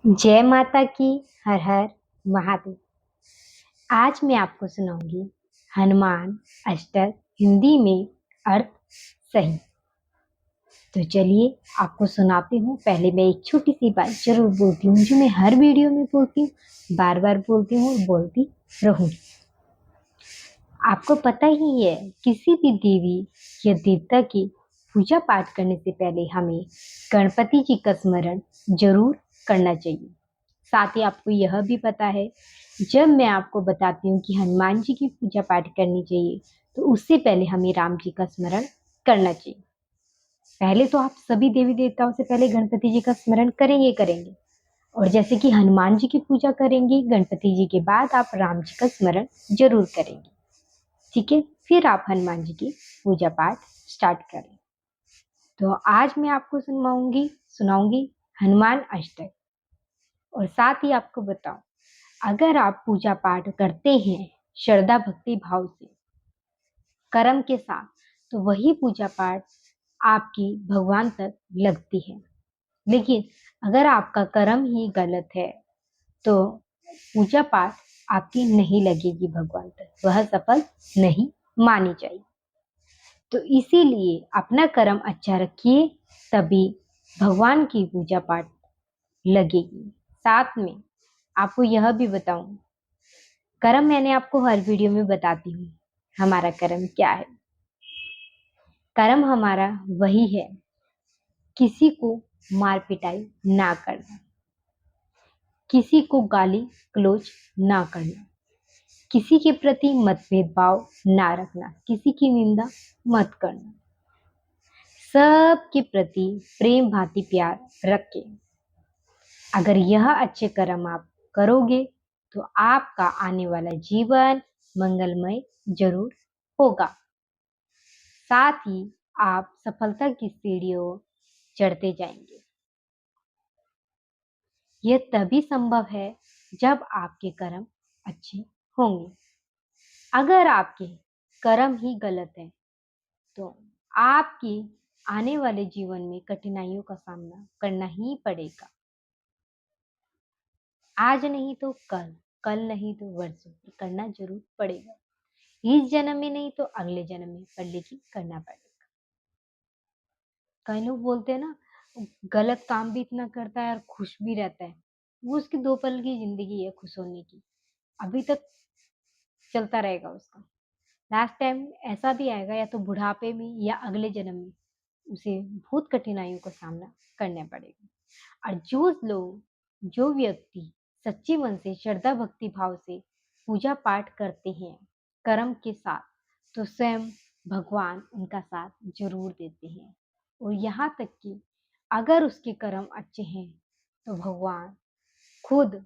जय माता की। हर हर महादेव। आज मैं आपको सुनाऊंगी हनुमान अष्टक हिंदी में अर्थ सही। तो चलिए आपको सुनाती हूँ। पहले मैं एक छोटी सी बात जरूर बोलती हूँ जो मैं हर वीडियो में बोलती हूँ, बार बार बोलती हूँ और बोलती रहूंगी। आपको पता ही है किसी भी देवी या देवता की पूजा पाठ करने से पहले हमें गणपति जी का स्मरण जरूर करना चाहिए। साथ ही आपको यह भी पता है, जब मैं आपको बताती हूँ कि हनुमान जी की पूजा पाठ करनी चाहिए तो उससे पहले हमें राम जी का स्मरण करना चाहिए। पहले तो आप सभी देवी देवताओं से पहले गणपति जी का स्मरण करेंगे और जैसे कि हनुमान जी की पूजा करेंगे गणपति जी के बाद आप राम जी का स्मरण जरूर करेंगे। ठीक है, फिर आप हनुमान जी की पूजा पाठ स्टार्ट करें। तो आज मैं आपको सुनाऊंगी हनुमान अष्टक। और साथ ही आपको बताऊं, अगर आप पूजा पाठ करते हैं श्रद्धा भक्ति भाव से, कर्म के साथ, तो वही पूजा पाठ आपकी भगवान तक लगती है। लेकिन अगर आपका कर्म ही गलत है तो पूजा पाठ आपकी नहीं लगेगी भगवान तक, वह सफल नहीं मानी जाएगी। तो इसीलिए अपना कर्म अच्छा रखिए, तभी भगवान की पूजा पाठ लगेगी। साथ में आपको यह भी बताऊं, कर्म मैंने आपको हर वीडियो में बताती हूँ हमारा कर्म क्या है। कर्म हमारा वही है, किसी को मार पिटाई ना करना, किसी को गाली गलौज ना करना, किसी के प्रति मतभेद भाव ना रखना, किसी की निंदा मत करना, सबके प्रति प्रेम भांति प्यार रखें। अगर यह अच्छे कर्म आप करोगे तो आपका आने वाला जीवन मंगलमय जरूर होगा। साथ ही आप सफलता की सीढ़ियों चढ़ते जाएंगे। यह तभी संभव है जब आपके कर्म अच्छे होंगे। अगर आपके कर्म ही गलत है तो आपकी आने वाले जीवन में कठिनाइयों का सामना करना ही पड़ेगा। आज नहीं तो कल, कल नहीं तो वर्षों करना जरूर पड़ेगा। इस जन्म में नहीं तो अगले जन्म में, पर लेकिन करना पड़ेगा। कई लोग बोलते हैं ना, गलत काम भी इतना करता है और खुश भी रहता है, वो उसकी 2 पल की जिंदगी है खुश होने की, अभी तक चलता रहेगा उसका। लास्ट टाइम ऐसा भी आएगा, या तो बुढ़ापे में या अगले जन्म में उसे बहुत कठिनाइयों का सामना करना पड़ेगा। और जो व्यक्ति सच्चे मन से श्रद्धा भक्ति भाव से पूजा पाठ करते हैं कर्म के साथ, तो स्वयं भगवान उनका साथ जरूर देते हैं। और यहाँ तक कि अगर उसके कर्म अच्छे हैं तो भगवान खुद,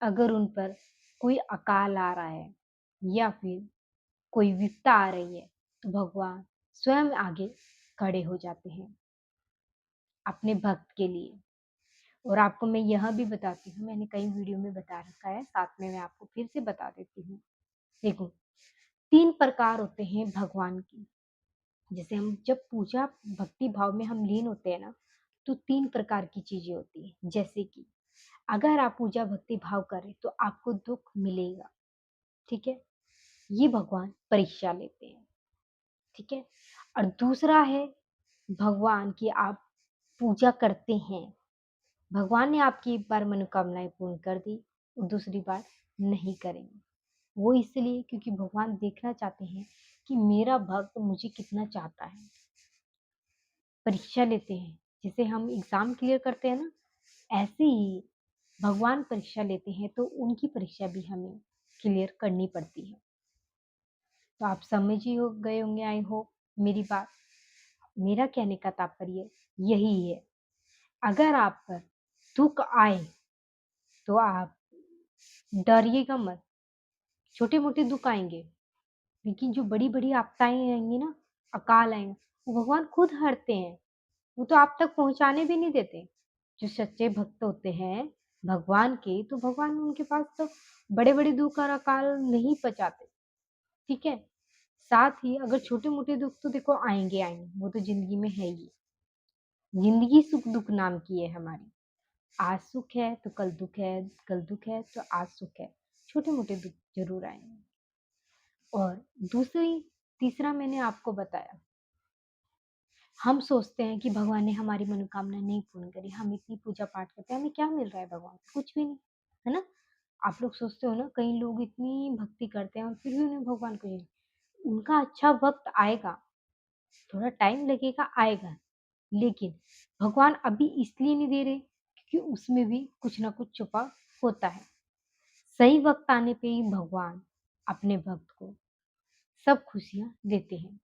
अगर उन पर कोई अकाल आ रहा है या फिर कोई विपदा आ रही है, तो भगवान स्वयं आगे खड़े हो जाते हैं अपने भक्त के लिए। और आपको मैं यह भी बताती हूँ, मैंने कई वीडियो में बता रखा है, साथ में मैं आपको फिर से बता देती हूँ। देखो, 3 प्रकार होते हैं भगवान की। जैसे हम जब पूजा भक्ति भाव में हम लीन होते हैं ना, तो 3 प्रकार की चीजें होती है। जैसे कि अगर आप पूजा भक्ति भाव करें तो आपको दुख मिलेगा, ठीक है, ये भगवान परीक्षा लेते हैं। ठीक है। और दूसरा है भगवान की आप पूजा करते हैं, भगवान ने आपकी एक बार मनोकामनाएं पूर्ण कर दी और दूसरी बार नहीं करेंगे। वो इसलिए क्योंकि भगवान देखना चाहते हैं कि मेरा भक्त मुझे कितना चाहता है। परीक्षा लेते हैं, जैसे हम एग्जाम क्लियर करते हैं ना, ऐसे ही भगवान परीक्षा लेते हैं, तो उनकी परीक्षा भी हमें क्लियर करनी पड़ती है। तो आप समझ ही हो गए होंगे, आई होप मेरी बात। मेरा कहने का तात्पर्य यही है, अगर आप पर दुख आए तो आप डरिएगा मत। छोटे मोटे दुख आएंगे, लेकिन जो बड़ी बड़ी आपदाएं आएंगी ना, अकाल आएंगे, वो भगवान खुद हरते हैं। वो तो आप तक पहुंचाने भी नहीं देते। जो सच्चे भक्त होते हैं भगवान के, तो भगवान उनके पास तो बड़े बड़े दुख और अकाल नहीं पहुंचाते। ठीक है। साथ ही अगर छोटे मोटे दुख तो देखो आएंगे, वो तो जिंदगी में है ही। जिंदगी सुख दुख नाम की है हमारी। आज सुख है तो कल दुख है, कल दुख है तो आज सुख है। छोटे-मोटे दुख ज़रूर आएँगे। और दूसरी तीसरा मैंने आपको बताया, हम सोचते हैं कि भगवान ने हमारी मनोकामना नहीं पूर्ण करी, हम इतनी पूजा-पाठ करते हैं, हमें क्या मिल रहा है भगवान से? कुछ भी नहीं, है ना? आप लोग सोचते हो ना, कई लोग इतनी भक्ति करते हैं और फिर भी उन्हें भगवान को नहीं, उनका अच्छा वक़्त आएगा, थोड़ा टाइम लगेगा, आएगा। लेकिन भगवान अभी इसलिए नहीं दे रहे क्योंकि उसमें भी कुछ ना कुछ छुपा होता है। सही वक़्त आने पे ही भगवान अपने भक्त को सब खुशियाँ देते हैं।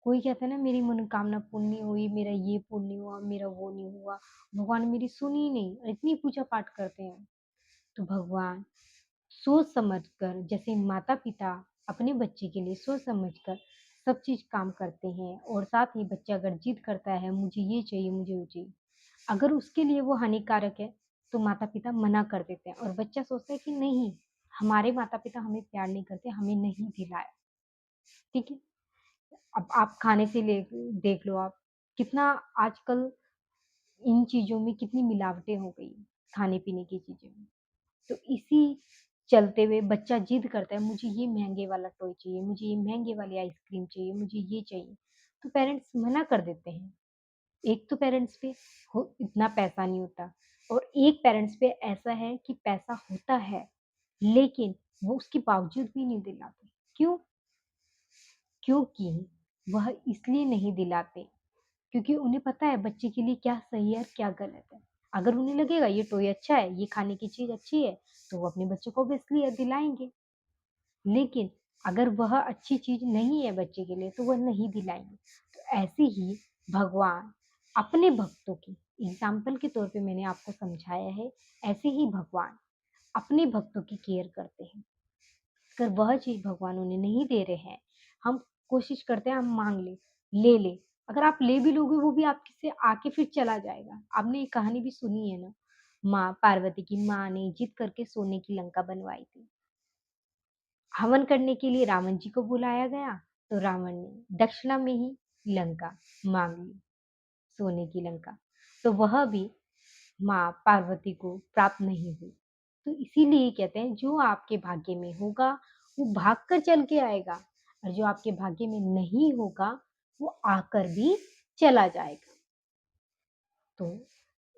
कोई कहता है ना, मेरी मनोकामना पूर्ण नहीं हुई, मेरा ये पूर्ण नहीं हुआ, मेरा वो नहीं हुआ, भगवान मेरी सुनी ही नहीं और इतनी पूजा-पाठ करते हैं। तो भगवान सोच समझ कर, जैसे माता-पिता अपने बच्चे के लिए सोच समझ कर सब चीज़ काम करते हैं और साथ ही बच्चा अगर जिद करता है मुझे ये चाहिए, मुझे वो चाहिए, अगर उसके लिए वो हानिकारक है तो माता-पिता मना कर देते हैं और बच्चा सोचता है कि नहीं, हमारे माता-पिता हमें प्यार नहीं करते, हमें नहीं दिलाया, ठीक है? अब आप खाने से ले देख लो आप, कितना आजकल इन चीज़ों में कितनी मिलावटें हो गई हैं, खाने-पीने की चीज़ों में। तो इसी चलते हुए बच्चा जिद करता है मुझे ये महँगे वाला टॉय चाहिए, मुझे ये महँगे वाली आइसक्रीम चाहिए, मुझे ये चाहिए। तो पेरेंट्स मना कर देते हैं। एक तो पेरेंट्स पे हो इतना पैसा नहीं होता और एक पेरेंट्स पे ऐसा है कि पैसा होता है, लेकिन वो उसके बावजूद भी नहीं दिलाते। क्यों? क्योंकि वह इसलिए नहीं दिलाते क्योंकि उन्हें पता है बच्चे के लिए क्या सही है और क्या गलत है। अगर उन्हें लगेगा ये टॉय अच्छा है, ये खाने की चीज़ अच्छी है, तो वो अपने बच्चे को ऑब्वियसली दिलाएँगे। लेकिन अगर वह अच्छी चीज़ नहीं है बच्चे के लिए, तो वह नहीं दिलाएँगे। तो ऐसे ही भगवान अपने भक्तों की, एग्ज़ाम्पल के तौर पे मैंने आपको समझाया है, ऐसे ही भगवान अपने भक्तों की केयर करते हैं। अगर वह चीज़ भगवान उन्हें नहीं दे रहे हैं, हम कोशिश करते हैं हम माँग लें, ले लें। अगर आप ले भी लोगे वो भी आपके से आके फिर चला जाएगा। आपने एक कहानी भी सुनी है ना, माँ पार्वती की माँ ने जिद करके सोने की लंका बनवाई थी। हवन करने के लिए रावण जी को बुलाया गया, तो रावण ने दक्षिणा में ही लंका माँग ली, सोने की लंका। तो वह भी माँ पार्वती को प्राप्त नहीं हुई। तो इसीलिए कहते हैं जो आपके भाग्य में होगा वो भाग कर चल के आएगा और जो आपके भाग्य में नहीं होगा वो आकर भी चला जाएगा। तो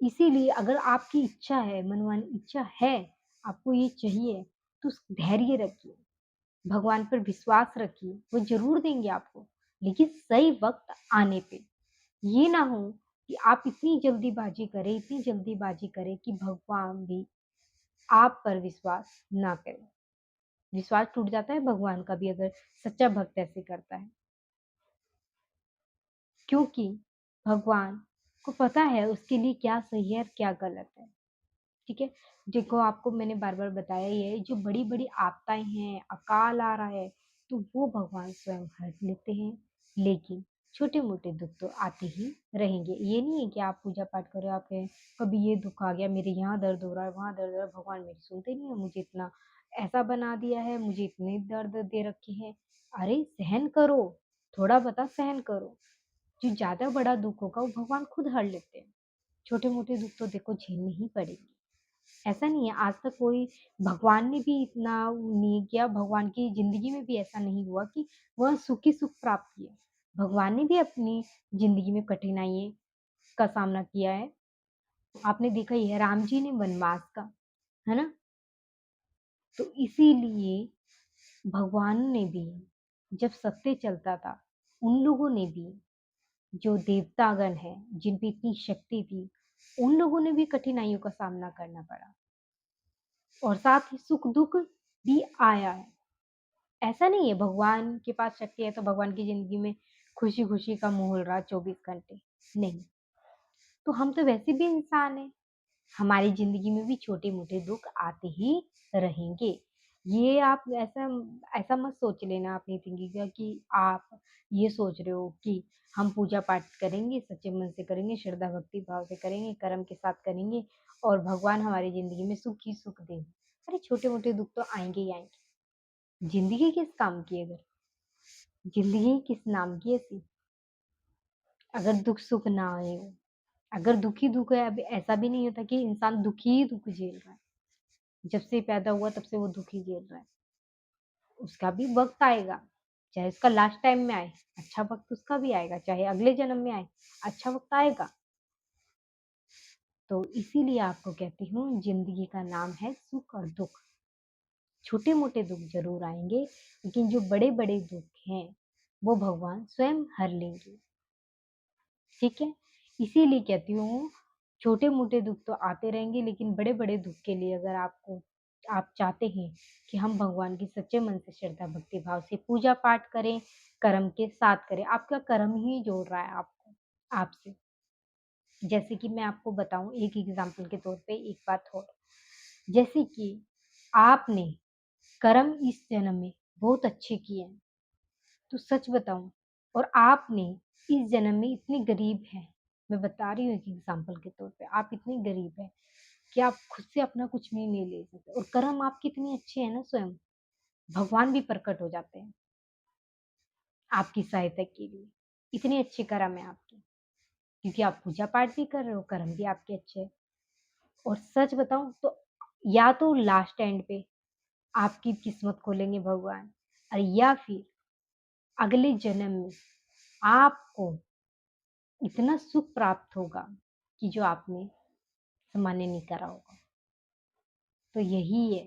इसीलिए अगर आपकी इच्छा है, मनमानी इच्छा है, आपको ये चाहिए, तो धैर्य रखिए, भगवान पर विश्वास रखिए, वो ज़रूर देंगे आपको, लेकिन सही वक़्त आने पे। ये ना हो कि आप इतनी जल्दीबाज़ी करें कि भगवान भी आप पर विश्वास ना करें। विश्वास टूट जाता है भगवान का भी अगर सच्चा भक्त ऐसे करता है। क्योंकि भगवान को पता है उसके लिए क्या सही है और क्या गलत है। ठीक है? देखो आपको मैंने बार-बार बताया ही है, जो बड़ी-बड़ी आपदाएँ हैं, अकाल आ रहा है, तो वो भगवान स्वयं हर लेते हैं। लेकिन छोटे-मोटे दुःख तो आते ही रहेंगे। ये नहीं है कि आप पूजा-पाठ कर रहे हो, आप कहें कभी ये दुःख आ गया, मेरे यहाँ दर्द हो रहा है, वहाँ दर्द हो रहा है, भगवान मेरी सुनते नहीं है, मुझे इतना ऐसा बना दिया है, मुझे इतने दर्द दे रखे हैं। अरे सहन करो, थोड़ा बहुत सहन करो। जो ज़्यादा बड़ा दुःख होगा वो भगवान खुद हर लेते हैं। छोटे-मोटे दुःख तो देखो झेलने ही पड़ेंगे। ऐसा नहीं है, आज तक कोई भगवान ने भी इतना नहीं किया, भगवान की ज़िंदगी में भी ऐसा नहीं हुआ कि वह सुख ही सुख प्राप्त किया। भगवान ने भी अपनी ज़िंदगी में कठिनाइयों का सामना किया है। आपने देखा ही है राम जी ने वनवास का, है ना? तो इसीलिए भगवान ने भी जब सत्य चलता था, उन लोगों ने भी जो देवतागण हैं, जिन पे इतनी शक्ति थी, उन लोगों ने भी कठिनाइयों का सामना करना पड़ा और साथ ही सुख-दुःख भी आया है। ऐसा नहीं है भगवान के पास शक्ति है तो भगवान की ज़िंदगी में खुशी-खुशी का माहौल रहा 24 घंटे, नहीं। तो हम तो वैसे भी इंसान हैं, हमारी ज़िंदगी में भी छोटे-मोटे दुःख आते ही रहेंगे। ये आप ऐसा ऐसा मत सोच लेना अपनी ज़िंदगी का कि आप ये सोच रहे हो कि हम पूजा-पाठ करेंगे, सच्चे मन से करेंगे, श्रद्धा भक्ति भाव से करेंगे, कर्म के साथ करेंगे और भगवान हमारी ज़िंदगी में सुख ही सुख देंगे। अरे छोटे-मोटे दुःख तो आएँगे ही आएँगे। ज़िंदगी किस काम की है अगर? ज़िंदगी किस नाम की है ऐसी? अगर दुःख-सुख ना आए हो। अगर दुखी दुःख है, अब ऐसा भी नहीं होता कि इंसान दुखी ही दुःख झेल रहा है। जब से पैदा हुआ तब से वो दुखी झेल रहा है। उसका भी वक़्त आएगा, चाहे उसका लास्ट टाइम में आए, अच्छा वक़्त उसका भी आएगा, चाहे अगले जन्म में आए, अच्छा वक़्त आएगा। तो इसीलिए आपको कहती हूँ ज़िंदगी का नाम है सुख और दुःख। छोटे-मोटे दुःख ज़रूर आएँगे, लेकिन जो बड़े-बड़े दुःख हैं, वो भगवान स्वयं हर लेंगे, ठीक है? इसीलिए कहती हूँ, छोटे-मोटे दुःख तो आते रहेंगे, लेकिन बड़े-बड़े दुःख के लिए अगर आप चाहते हैं कि हम भगवान की सच्चे मन से श्रद्धा भक्ति भाव से पूजा पाठ करें, कर्म के साथ करें। आपका कर्म ही जोड़ रहा है आपको आपसे। जैसे कि मैं आपको बताऊँ एक एग्ज़ाम्पल के तौर पे एक बात और, जैसे कि आपने कर्म इस जन्म में बहुत अच्छे किए हैं, तो सच बताऊँ और आपने इस जन्म में इतने गरीब हैं, मैं बता रही हूँ एक एग्ज़ाम्पल के तौर पे, आप इतने गरीब हैं कि आप खुद से अपना कुछ भी नहीं ले सकते और कर्म आपके इतने अच्छे हैं ना स्वयं, भगवान भी प्रकट हो जाते हैं आपकी सहायता के लिए। इतने अच्छे कर्म हैं आपके, क्योंकि आप पूजा पाठ भी कर रहे हो, कर्म भी आपके अच्छे हैं। और सच बताऊँ तो या तो लास्ट एंड पे आपकी किस्मत खोलेंगे भगवान और या फिर अगले जन्म में आपको इतना सुख प्राप्त होगा कि जो आपने सामान्य नहीं करा होगा। तो यही है,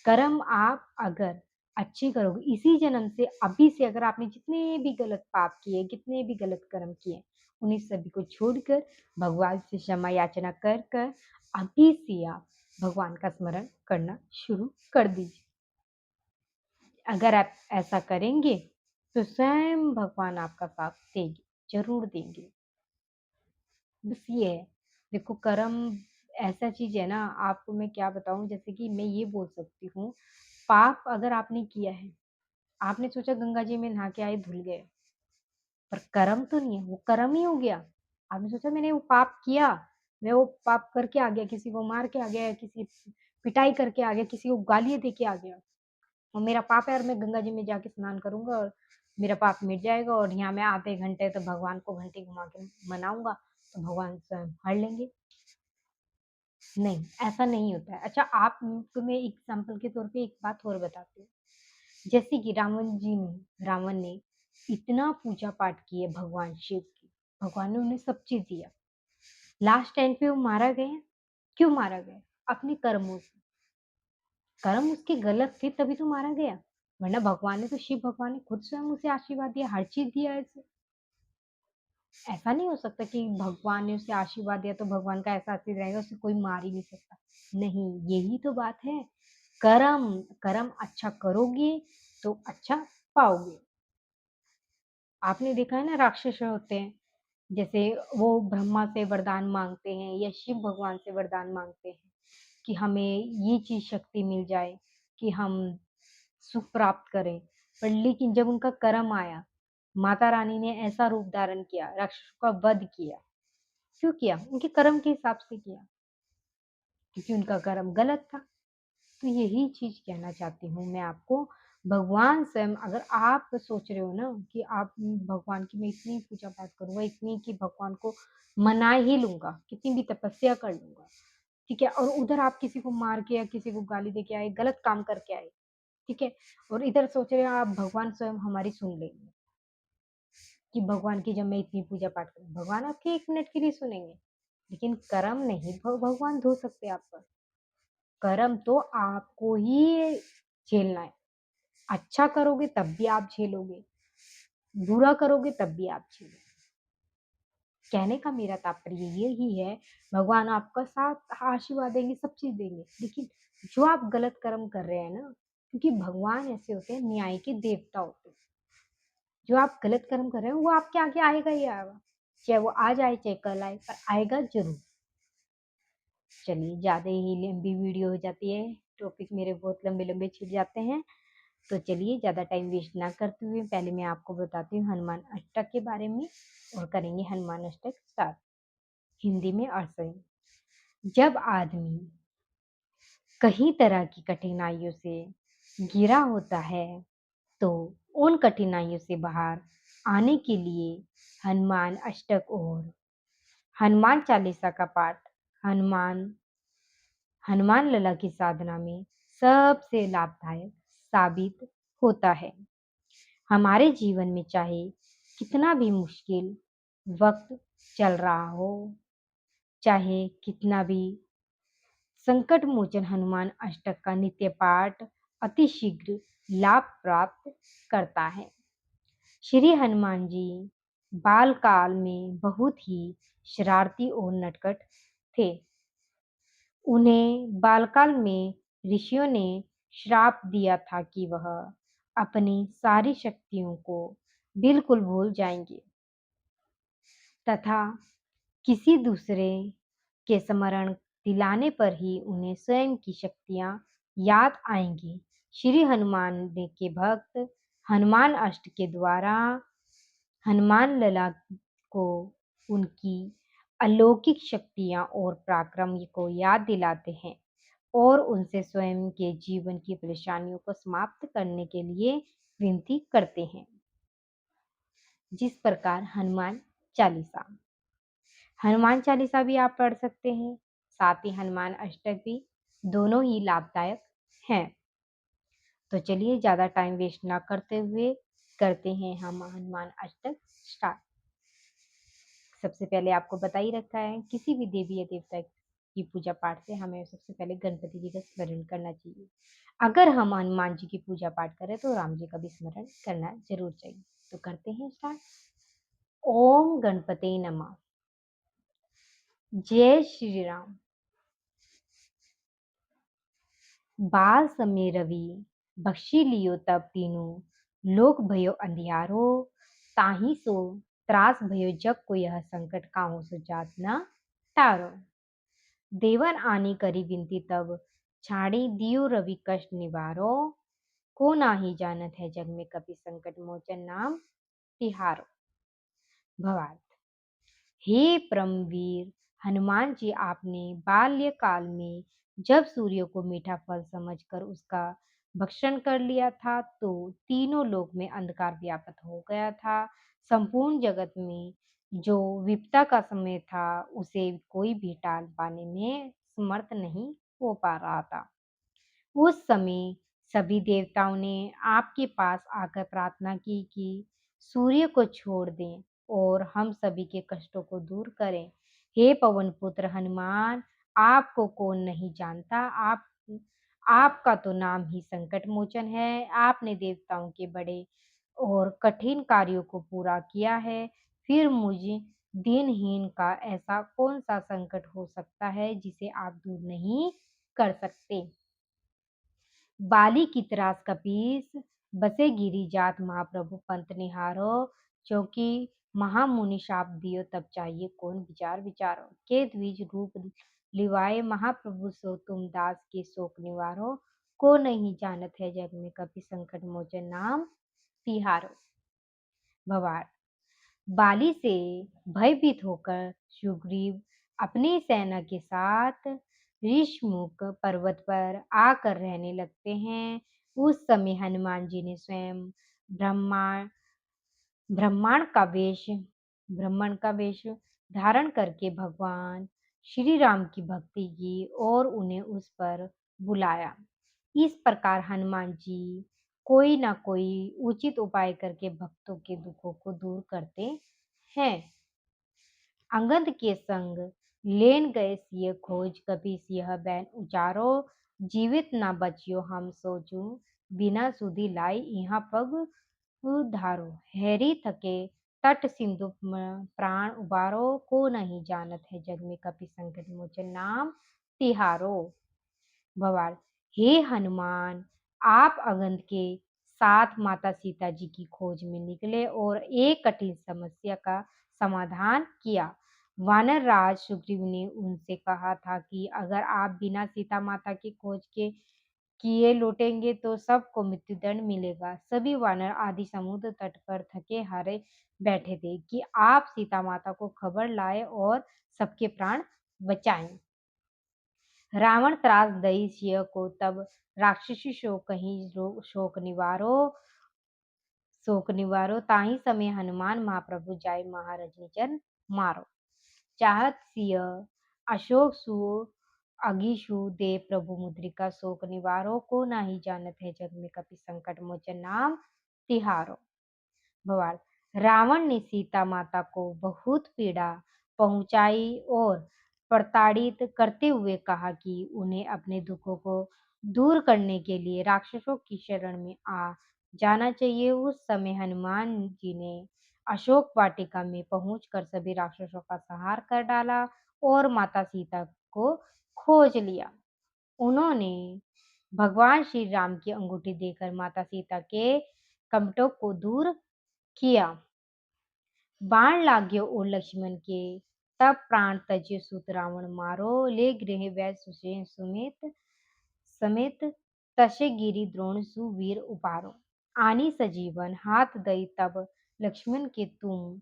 कर्म आप अगर अच्छे करोगे इसी जन्म से, अभी से अगर आपने जितने भी गलत पाप किए, कितने भी गलत कर्म किए, उन्हीं सभी को छोड़कर भगवान से क्षमा याचना कर कर अभी से आप भगवान का स्मरण करना शुरू कर दीजिए। अगर आप ऐसा करेंगे तो स्वयं भगवान आपका साथ देंगे, ज़रूर देंगे। बस ये है, देखो कर्म ऐसा चीज़ है ना, आपको मैं क्या बताऊँ, जैसे कि मैं ये बोल सकती हूँ, पाप अगर आपने किया है, आपने सोचा गंगा जी में नहा के आए धुल गए, पर कर्म तो नहीं है, वो कर्म ही हो गया। आपने सोचा मैंने वो पाप किया, मैं वो पाप करके आ गया, किसी को मार के आ गया, किसी पिटाई करके आ गया, किसी को गालियाँ दे के आ गया। और मेरा पाप है और मैं गंगा जी में जाके स्नान करूँगा और मेरा पाप मिट जाएगा और यहाँ मैं आधे घंटे तो भगवान को घंटी घुमा के मनाऊँगा, तो भगवान स्वयं हर लेंगे। नहीं, ऐसा नहीं होता है। अच्छा आप तुम्हें एग्ज़ाम्पल के तौर पे एक बात और बताती हूँ। जैसे कि रावण ने इतना पूजा-पाठ किए भगवान शिव की, भगवान ने उन्हें सब चीज़ दिया। लास्ट टाइम पे वो मारा गया, क्यों मारा गया? अपने कर्मों से। कर्म उसके गलत थे तभी तो मारा गया, वरना भगवान ने तो शिव भगवान ने खुद स्वयं उसे आशीर्वाद दिया, हर चीज़ दिया है उसे। ऐसा नहीं हो सकता कि भगवान ने उसे आशीर्वाद दिया तो भगवान का ऐसा आशीर्वाद रहेगा उसे कोई मार ही नहीं सकता। नहीं, यही तो बात है। कर्म कर्म अच्छा करोगे तो अच्छा पाओगे। आपने देखा है ना राक्षस होते हैं, जैसे वो ब्रह्मा से वरदान माँगते हैं या शिव भगवान से वरदान माँगते हैं कि हमें ये चीज़ शक्ति मिल जाए कि हम सुख प्राप्त करें। पर लेकिन जब उनका कर्म आया, माता रानी ने ऐसा रूप धारण किया, राक्षसों का वध किया। क्यों किया? उनके कर्म के हिसाब से किया, क्योंकि उनका कर्म गलत था। तो यही चीज़ कहना चाहती हूँ मैं आपको, भगवान स्वयं अगर आप सोच रहे हो ना कि आप भगवान की मैं इतनी पूजा-पाठ करूँगा, इतनी कि भगवान को मना ही लूँगा, कितनी भी तपस्या कर लूँगा, ठीक है? और उधर आप किसी को मार के या किसी को गाली दे के आए, गलत काम करके आए, ठीक है? और इधर सोच रहे हो आप भगवान स्वयं हमारी सुन लेंगे, कि भगवान की जब मैं इतनी पूजा-पाठ करूँ, भगवान आपकी 1 मिनट के लिए सुनेंगे, लेकिन कर्म नहीं भगवान धो सकते आपका। कर्म तो आपको ही झेलना है। अच्छा करोगे तब भी आप झेलोगे, बुरा करोगे तब भी आप झेलोगे। कहने का मेरा तात्पर्य यही है, भगवान आपका साथ आशीर्वाद देंगे, सब चीज़ देंगे, लेकिन जो आप गलत कर्म कर रहे हैं ना, क्योंकि भगवान ऐसे होते हैं, न्याय के देवता होते हैं। जो आप गलत कर्म कर रहे हो, वो आपके आगे आएगा ही आएगा। चाहे वो आज आए, चाहे कल आए, पर आएगा ज़रूर। चलिए, ज़्यादा ही लंबी वीडियो हो जाती है, टॉपिक मेरे बहुत लंबे-लंबे छिड़ जाते हैं। तो चलिए ज़्यादा टाइम वेस्ट ना करते हुए पहले मैं आपको बताती हूँ हनुमान अष्टक के बारे में और करेंगे हनुमान अष्टक स्टार्ट। हिंदी में अर्थ है, जब आदमी कई तरह की कठिनाइयों से घिरा होता है तो उन कठिनाइयों से बाहर आने के लिए हनुमान अष्टक और हनुमान चालीसा का पाठ हनुमान हनुमान लला की साधना में सबसे लाभदायक साबित होता है। हमारे जीवन में चाहे कितना भी मुश्किल वक्त चल रहा हो, चाहे कितना भी संकट मोचन हनुमान अष्टक का नित्य पाठ अति शीघ्र लाभ प्राप्त करता है। श्री हनुमान जी बाल काल में बहुत ही शरारती और नटखट थे। उन्हें बालकाल में ऋषियों ने श्राप दिया था कि वह अपनी सारी शक्तियों को बिल्कुल भूल जाएंगे तथा किसी दूसरे के स्मरण दिलाने पर ही उन्हें स्वयं की शक्तियां याद आएंगी। श्री हनुमान ने के भक्त हनुमान अष्ट के द्वारा हनुमान लला को उनकी अलौकिक शक्तियां और पराक्रम को याद दिलाते हैं और उनसे स्वयं के जीवन की परेशानियों को समाप्त करने के लिए विनती करते हैं। जिस प्रकार हनुमान चालीसा भी आप पढ़ सकते हैं, साथ ही हनुमान अष्टक भी, दोनों ही लाभदायक हैं। तो चलिए ज्यादा टाइम वेस्ट ना करते हुए करते हैं हम हनुमान अष्टक स्टार्ट। सबसे पहले आपको बता ही रखा है, किसी भी देवी या देवता की पूजा पाठ से हमें सबसे पहले गणपति जी का स्मरण करना चाहिए। अगर हम हनुमान जी की पूजा पाठ करें तो राम जी का भी स्मरण करना जरूर चाहिए। तो करते हैं स्टार्ट। ओम गणपते नमः। जय श्री राम। बाल समय रवि बख्शी लियो तब तीनों लोक भयो अंधियारो, ताही सो त्रास भयो जग को यह संकट काहू सो जात न तारो। देवन आनी करी विनती तब छाड़ी दियो रवि कष्ट निवारो, को नाही जानत है जग में कपि संकट मोचन नाम तिहारो। भवार्थ। हे परमवीर हनुमान जी, आपने बाल्यकाल में जब सूर्य को मीठा फल समझकर उसका भक्षण कर लिया था तो तीनों लोक में अंधकार व्याप्त हो गया था। संपूर्ण जगत में जो विपदा का समय था उसे कोई भी टाल पाने में समर्थ नहीं हो पा रहा था। उस समय सभी देवताओं ने आपके पास आकर प्रार्थना की कि सूर्य को छोड़ दें और हम सभी के कष्टों को दूर करें। हे पवन पुत्र हनुमान, आपको कौन नहीं जानता। आपका तो नाम ही संकट मोचन है। आपने देवताओं के बड़े और कठिन कार्यों को पूरा किया है। फिर मुझे दिनहीन का ऐसा कौन सा संकट हो सकता है जिसे आप दूर नहीं कर सकते। बाली की त्रास कपीस बसे गिरी जात महाप्रभु पंत निहारो, क्योंकि महामुनि शाप दियो तब चाहिए कौन विचार विचारो। के द्विज रूप लिवाए महाप्रभु सो तुम दास के शोक निवारो, को नहीं जानत है जग में कपि संकट मोचन नाम तिहारो। भवार। बाली से भयभीत होकर सुग्रीव अपनी सेना के साथ ऋषमुख पर्वत पर आकर रहने लगते हैं। उस समय हनुमान जी ने स्वयं ब्रह्मांड ब्रह्मांड का वेश ब्राह्मण का वेश धारण करके भगवान श्री राम की भक्ति की और उन्हें उस पर बुलाया। इस प्रकार हनुमान जी कोई ना कोई उचित उपाय करके भक्तों के दुखों को दूर करते हैं। अंगद के संग लेन गए सिय खोज कपि सिंह बैन उचारो, जीवित ना बचियो हम सोचू बिना सुधि लाई यहाँ पग उधारो। हैरी थके तट सिंधु प्राण उबारो, को नहीं जानत है जग में कपि संकट मोचन नाम तिहारो। भवार। हे हनुमान, आप अगंत के साथ माता सीता जी की खोज में निकले और एक कठिन समस्या का समाधान किया। वानर राज सुग्रीव ने उनसे कहा था कि अगर आप बिना सीता माता की खोज के किए लौटेंगे तो सबको मृत्युदंड मिलेगा। सभी वानर आदि समुद्र तट पर थके हारे बैठे थे कि आप सीता माता को खबर लाए और सबके प्राण बचाएं। रावण त्रास दई सिय को तब राक्षसी शोक कहीं शोक निवारो, ताही समय हनुमान महाप्रभु जाय महारज निचर मारो। चाहत सिय अशोक सु अगिशु दे प्रभु मुद्रिका शोक निवारो को नाही जानत है जग में कपि संकट मोचन नाम तिहारो। भवार रावण ने सीता माता को बहुत पीड़ा पहुंचाई और प्रताड़ित करते हुए कहा कि उन्हें अपने दुखों को दूर करने के लिए राक्षसों की शरण में आ जाना चाहिए। उस समय हनुमान जी ने अशोक वाटिका में पहुंचकर सभी राक्षसों का संहार कर डाला और माता सीता को खोज लिया। उन्होंने भगवान श्री राम की अंगूठी देकर माता सीता के कपटों को दूर किया। बाण लाग्यो और लक्ष्मण के तब प्राण तज्य सुत रावण मारो ले गृह वै सुषेण सुमित समेत तसे गिरी द्रोण सुवीर उपारो। आनी सजीवन हाथ दई तब लक्ष्मण के तुम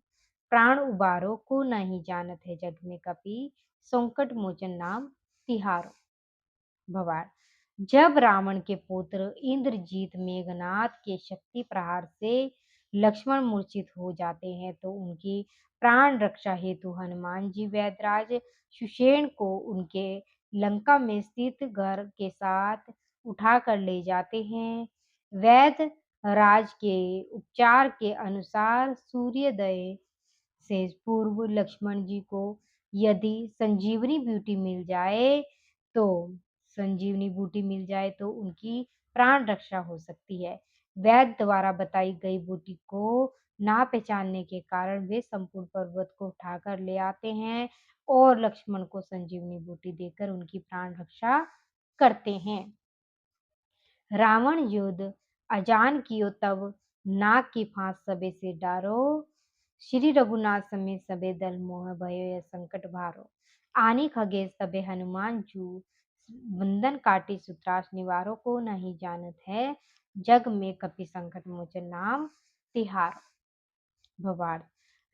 प्राण उबारो को नहीं जानत है जग में कपि संकट मोचन नाम तिहारो। भवार जब रावण के पुत्र इंद्रजीत मेघनाथ के शक्ति प्रहार से लक्ष्मण मूर्छित हो जाते हैं तो उनकी प्राण रक्षा हेतु हनुमान जी वैदराज सुषेण को उनके लंका में स्थित घर के साथ उठाकर ले जाते हैं। वैद राज के उपचार के अनुसार सूर्योदय से पूर्व लक्ष्मण जी को यदि तो संजीवनी बूटी मिल जाए तो उनकी प्राण रक्षा हो सकती है। वैद्य द्वारा बताई गई बूटी को ना पहचानने के कारण वे संपूर्ण पर्वत को उठाकर ले आते हैं और लक्ष्मण को संजीवनी बूटी देकर उनकी प्राण रक्षा करते हैं। रावण युद्ध अजान कियो तब नाग की फांस सबे से डारो श्री रघुनाथ समेत सबे दल मोह भयो यह संकट भारो। आनी खगे सबे हनुमान जू बंधन काटी सुत्रास निवारो को नहीं जानत है जग में कपि संकट मोचन नाम तिहार। भवार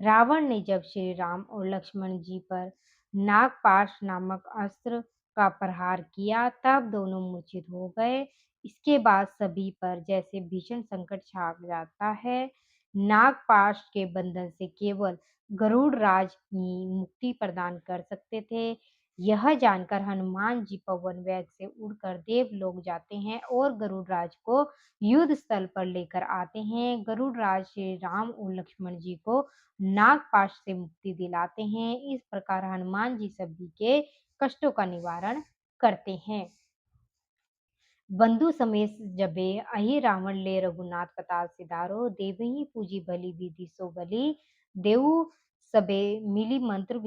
रावण ने जब श्री राम और लक्ष्मण जी पर नागपाश नामक अस्त्र का प्रहार किया तब दोनों मूर्छित हो गए। इसके बाद सभी पर जैसे भीषण संकट छा जाता है। नागपाश के बंधन से केवल गरुड़ राज ही मुक्ति प्रदान कर सकते थे। यह जानकर हनुमान जी पवन वेग से उड़कर देवलोक जाते हैं और गरुड़ राज को युद्ध स्थल पर लेकर आते हैं। गरुड़ राज श्री राम और लक्ष्मण जी को नागपाश से मुक्ति दिलाते हैं। इस प्रकार हनुमान जी सभी के कष्टों का निवारण करते हैं। बंधु समेत जबे अहि रावण ले रघुनाथ पताल सिधारो देवही पूजी भली विधि सो भली देव सबे मिली मंत्र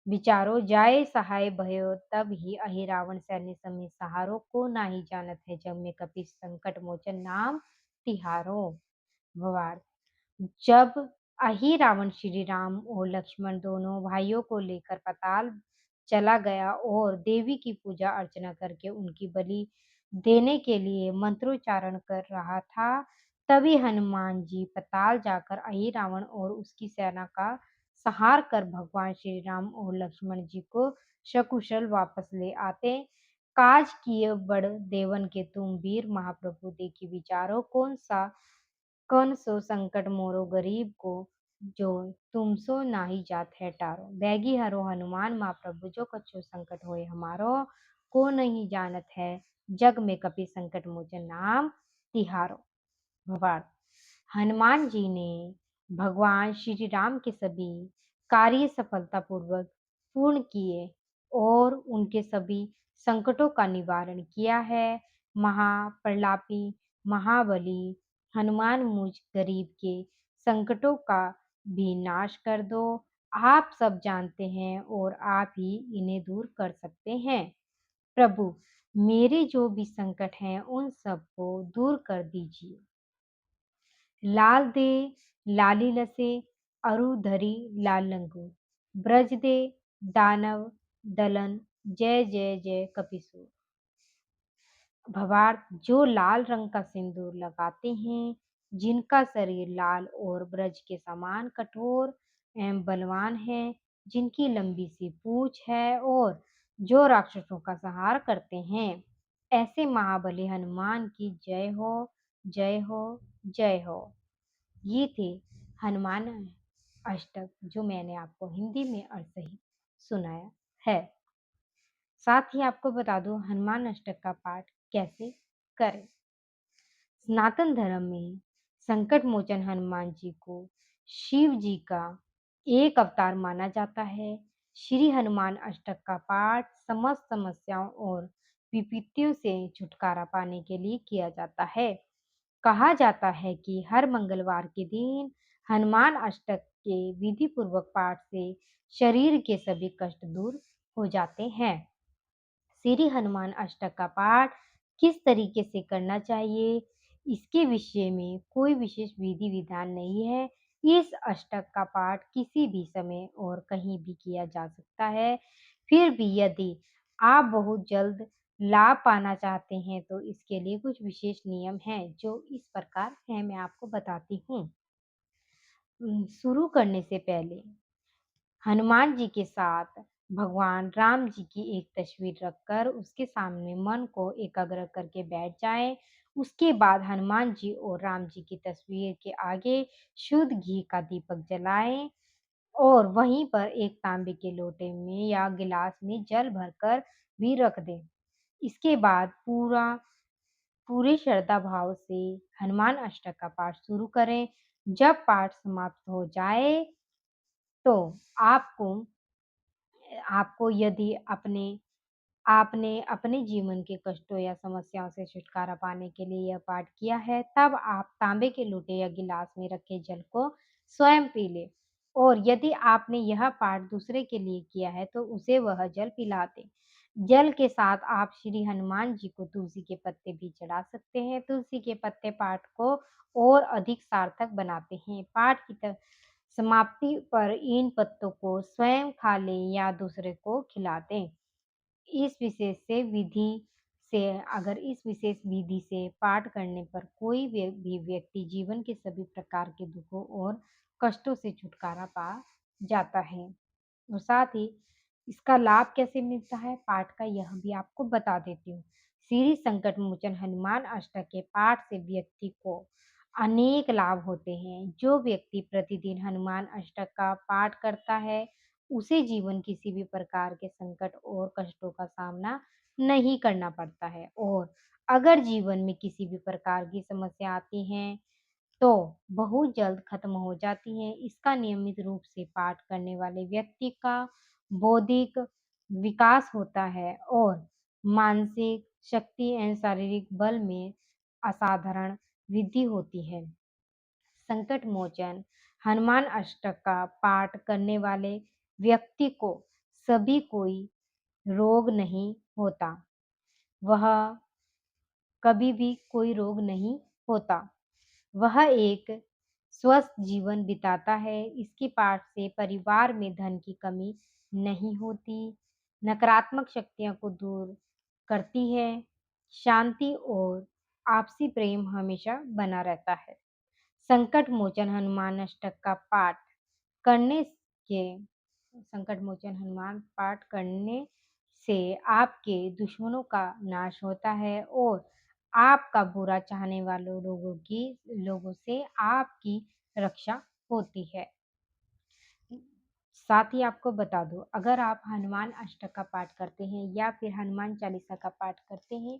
विचारो जाय सहाय भयो तब ही अहि रावण सैन्य समेत सहारो को नाही जानत है जग में कपि संकट मोचन नाम तिहारो। भवार जब अहि रावण श्री राम और लक्ष्मण दोनों भाइयों को लेकर पाताल चला गया और देवी की पूजा अर्चना करके उनकी बलि देने के लिए मंत्रोच्चारण कर रहा था तभी हनुमान जी पाताल जाकर अहि रावण और उसकी सेना का संहार कर भगवान श्री राम और लक्ष्मण जी को सकुशल वापस ले आते। काज किए बड़ देवन के तुम वीर महाप्रभु देखी विचारो कौन सो संकट मोरो गरीब को जो तुम सो नाही जात है टारो। बैगी हरो हनुमान महाप्रभु जो कछु संकट होए हमारो को नहीं जानत है जग में कपि संकट मोचन नाम तिहारो। भवार हनुमान जी ने भगवान श्री राम के सभी कार्य सफलतापूर्वक पूर्ण किए और उनके सभी संकटों का निवारण किया है। महाप्रलापी महाबली हनुमान मुझ गरीब के संकटों का भी नाश कर दो। आप सब जानते हैं और आप ही इन्हें दूर कर सकते हैं। प्रभु मेरे जो भी संकट हैं उन सब को दूर कर दीजिए। लाल दे लाली लसे अरु धरी लाल लंगू ब्रज दे दानव दलन जय जय जय कपिसु। भवार जो लाल रंग का सिंदूर लगाते हैं जिनका शरीर लाल और ब्रज के समान कठोर एवं बलवान है जिनकी लंबी सी पूंछ है और जो राक्षसों का संहार करते हैं ऐसे महाबली हनुमान की जय हो जय हो जय हो। ये थे हनुमान अष्टक जो मैंने आपको हिंदी में अर्थ सहित सुनाया है। साथ ही आपको बता दूं हनुमान अष्टक का पाठ कैसे करें। सनातन धर्म में संकट मोचन हनुमान जी को शिव जी का एक अवतार माना जाता है। श्री हनुमान अष्टक का पाठ समस्त समस्याओं और विपत्तियों से छुटकारा पाने के लिए किया जाता है। कहा जाता है कि हर मंगलवार के दिन हनुमान अष्टक के विधि पूर्वक पाठ से शरीर के सभी कष्ट दूर हो जाते हैं। श्री हनुमान अष्टक का पाठ किस तरीके से करना चाहिए, इसके विषय में कोई विशेष विधि विधान नहीं है। इस अष्टक का पाठ किसी भी समय और कहीं भी किया जा सकता है। फिर भी यदि आप बहुत जल्द लाभ पाना चाहते हैं तो इसके लिए कुछ विशेष नियम हैं जो इस प्रकार हैं, मैं आपको बताती हूँ। शुरू करने से पहले हनुमान जी के साथ भगवान राम जी की एक तस्वीर रखकर उसके सामने मन को एकाग्र करके बैठ जाएं। उसके बाद हनुमान जी और राम जी की तस्वीर के आगे शुद्ध घी का दीपक जलाएं और वहीं पर एक तांबे के लोटे में या गिलास में जल भरकर भी रख दें। इसके बाद पूरे श्रद्धा भाव से हनुमान अष्टक का पाठ शुरू करें। जब पाठ समाप्त हो जाए तो आपको आपको यदि आपने अपने जीवन के कष्टों या समस्याओं से छुटकारा पाने के लिए यह पाठ किया है, तब आप तांबे के लोटे या गिलास में रखे जल को स्वयं पी लें। और यदि आपने यह पाठ दूसरे के लिए किया है, तो उसे वह जल पिला दें। जल के साथ आप श्री हनुमान जी को तुलसी के पत्ते भी चढ़ा सकते हैं। तुलसी के पत्ते पाठ को और अधिक सार्थक बनाते हैं। पाठ की समाप्ति पर इन पत्तों को स्वयं खा लें या दूसरे को खिला दें। इस विशेष विधि से पाठ करने पर कोई भी व्यक्ति जीवन के सभी प्रकार के दुखों और कष्टों से छुटकारा पा जाता है। और साथ ही इसका लाभ कैसे मिलता है, पाठ का यह भी आपको बता देती हूँ। श्री संकट मोचन हनुमान अष्टक के पाठ से व्यक्ति को अनेक लाभ होते हैं। जो व्यक्ति प्रतिदिन हनुमान अष्टक का पाठ करता है, उसे जीवन किसी भी प्रकार के संकट और कष्टों का सामना नहीं करना पड़ता है। और अगर जीवन में किसी भी प्रकार की समस्या आती है तो बहुत जल्द खत्म हो जाती हैं। इसका नियमित रूप से पाठ करने वाले व्यक्ति का बौद्धिक विकास होता है और मानसिक शक्ति एवं शारीरिक बल में असाधारण वृद्धि होती है। संकट मोचन हनुमान अष्टक का पाठ करने वाले व्यक्ति को सभी कोई रोग नहीं होता। वह कभी भी कोई रोग नहीं होता। वह एक स्वस्थ जीवन बिताता है। इसके पाठ से परिवार में धन की कमी नहीं होती, नकारात्मक शक्तियों को दूर करती है, शांति और आपसी प्रेम हमेशा बना रहता है। संकट मोचन हनुमान अष्टक का पाठ करने के संकट मोचन हनुमान पाठ करने से आपके दुश्मनों का नाश होता है और आपका बुरा चाहने वालों लोगों से आपकी रक्षा होती है। साथ ही आपको बता दूं, अगर आप हनुमान अष्टक का पाठ करते हैं या फिर हनुमान चालीसा का पाठ करते हैं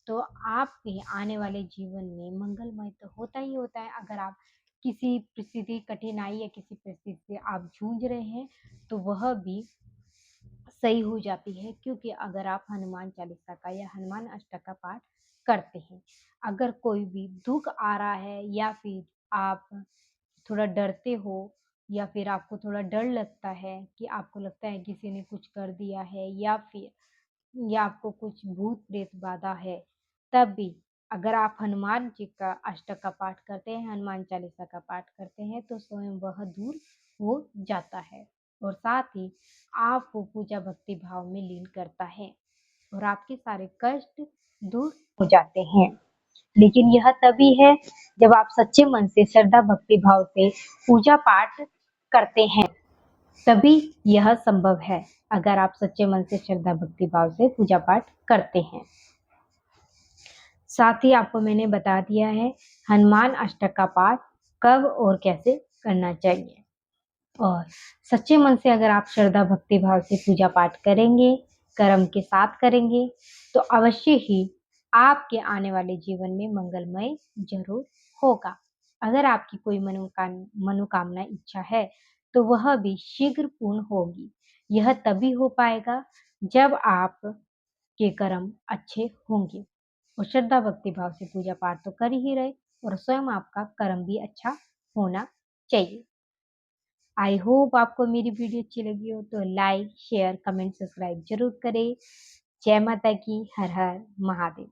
तो आपके आने वाले जीवन में मंगलमय तो होता ही होता है। अगर आप किसी परिस्थिति कठिनाई या किसी परिस्थिति से आप जूझ रहे हैं तो वह भी सही हो जाती है, क्योंकि अगर आप हनुमान चालीसा का या हनुमान अष्टक का पाठ करते हैं। अगर कोई भी दुख आ रहा है या फिर आप थोड़ा डरते हो या फिर आपको थोड़ा डर लगता है कि आपको लगता है किसी ने कुछ कर दिया है या आपको कुछ भूत प्रेत बाधा है, तब भी अगर आप हनुमान जी का अष्टक का पाठ करते हैं, हनुमान चालीसा का पाठ करते हैं तो स्वयं वह दूर हो जाता है और साथ ही आपको पूजा भक्ति भाव में लीन करता है और आपके सारे कष्ट दूर हो जाते हैं। लेकिन यह तभी है जब आप सच्चे मन से श्रद्धा भक्ति भाव से पूजा पाठ करते हैं, तभी यह संभव है। अगर आप सच्चे मन से श्रद्धा भक्ति भाव से पूजा पाठ करते हैं। साथ ही आपको मैंने बता दिया है हनुमान अष्टक का पाठ कब और कैसे करना चाहिए। और सच्चे मन से अगर आप श्रद्धा भक्ति भाव से पूजा पाठ करेंगे, कर्म के साथ करेंगे, तो अवश्य ही आपके आने वाले जीवन में मंगलमय ज़रूर होगा। अगर आपकी कोई मनोकामना इच्छा है, तो वह भी शीघ्र पूर्ण होगी। यह तभी हो पाएगा जब आपके कर्म अच्छे होंगे और श्रद्धा भक्ति भाव से पूजा पाठ तो कर ही रहे और स्वयं आपका कर्म भी अच्छा होना चाहिए। आई होप आपको मेरी वीडियो अच्छी लगी हो तो लाइक, शेयर, कमेंट, सब्सक्राइब ज़रूर करें। जय माता की। हर हर महादेव।